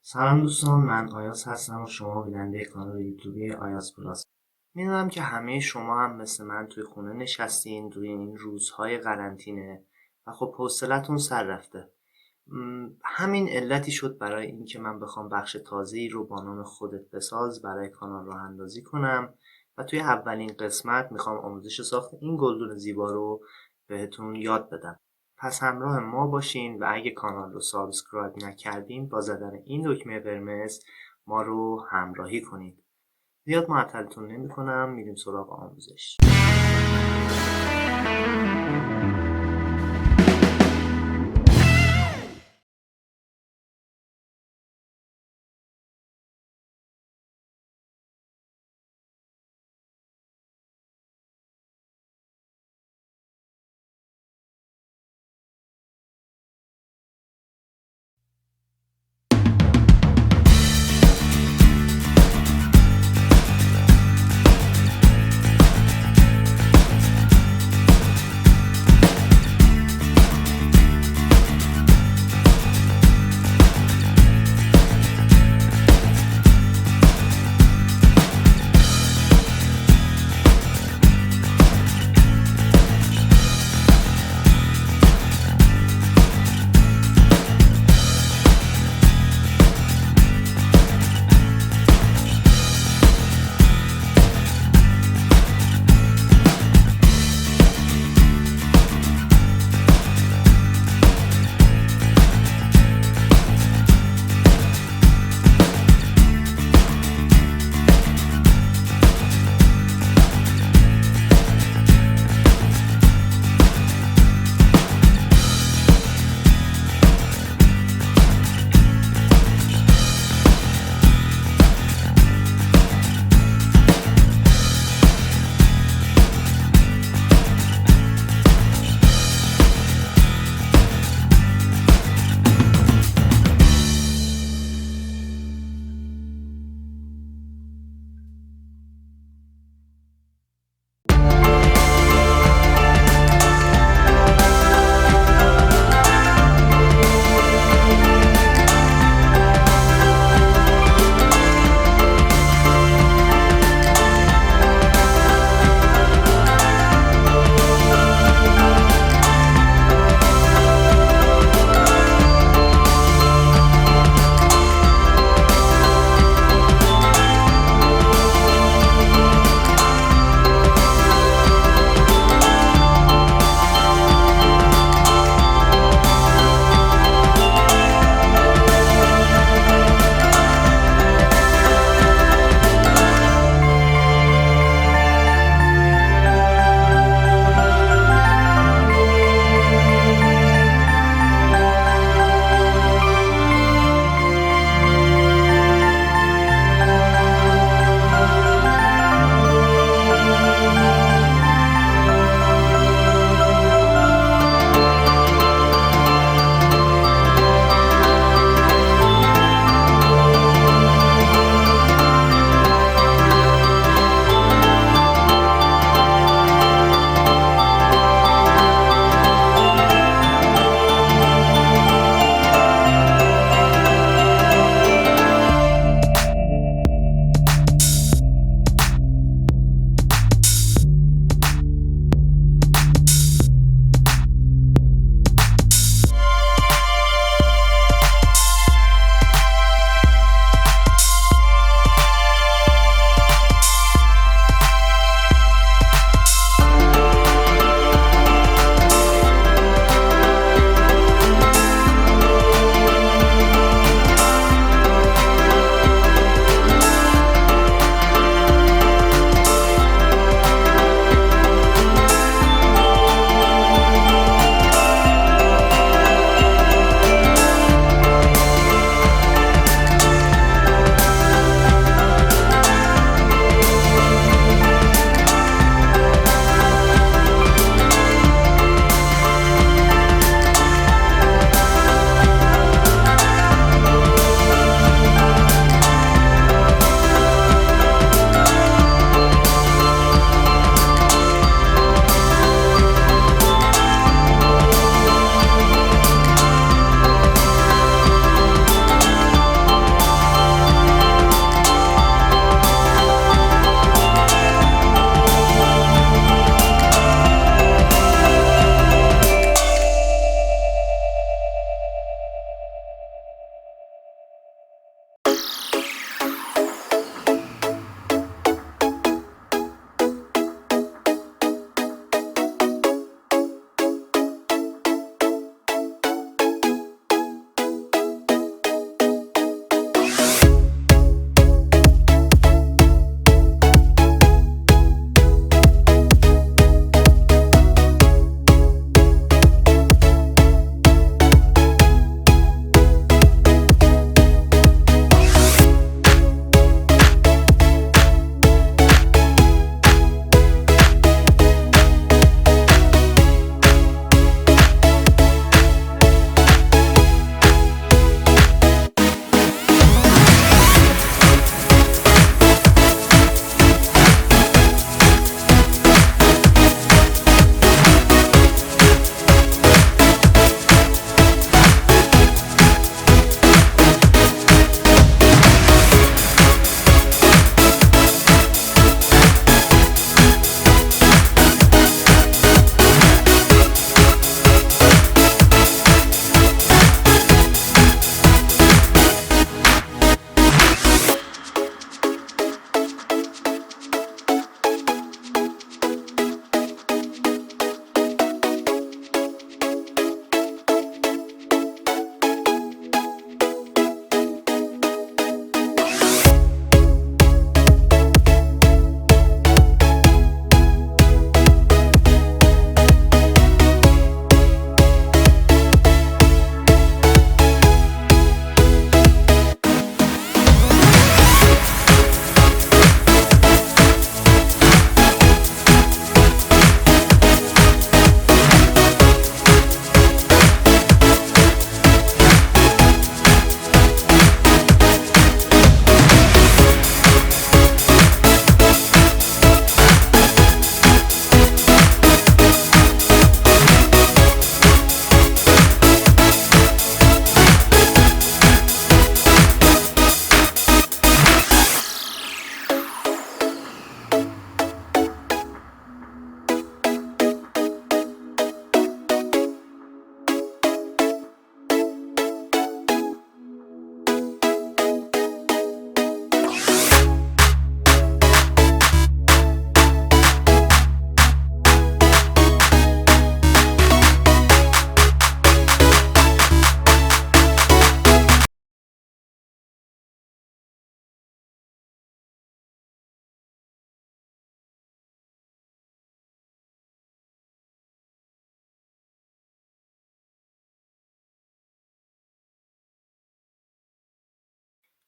سلام دوستان، من آیاس هستم و شما بیننده کانال یوتیوبی آیاس پلاس. میدونم که همه شما هم مثل من توی خونه نشستین توی این روزهای قرنطینه و خب حوصلتون سر رفته. همین علتی شد برای اینکه من بخوام بخش تازه‌ای رو با نام خودت بساز برای کانال راه اندازی کنم و توی اولین قسمت میخوام آموزش ساخت این گلدون زیبا رو بهتون یاد بدم. پس همراه ما باشین و اگه کانال رو سابسکرایب نکردین با زدن این دکمه قرمز ما رو همراهی کنید. زیاد معطلتون نمی کنم، میریم سراغ آموزش.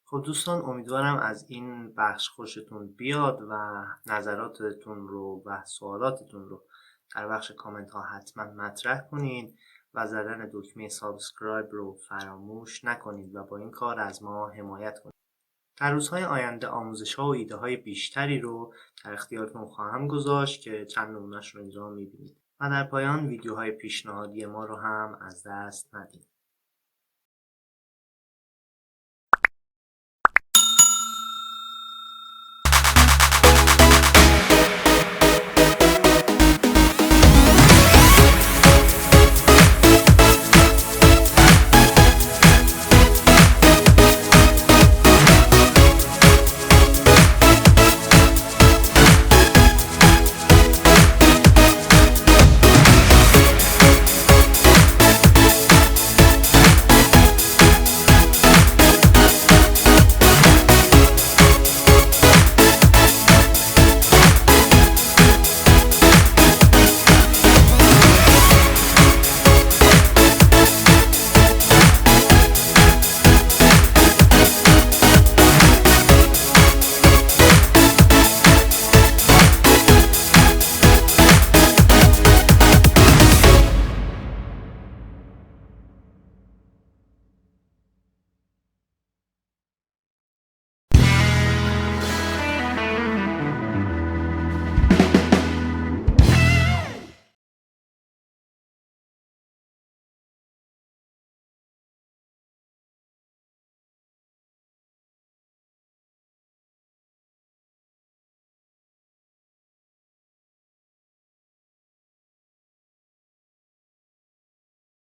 خب دوستان، امیدوارم از این بخش خوشتون بیاد و نظراتتون رو و سوالاتتون رو در بخش کامنت ها حتما مطرح کنید و زدن دکمه سابسکرایب رو فراموش نکنید و با این کار از ما حمایت کنید. در روزهای آینده آموزش ها و ایده های بیشتری رو در اختیارتون خواهم گذاشت که چند نمونهش رو اینجا میبینید و در پایان ویدیوهای پیشنهادی ما رو هم از دست ندید.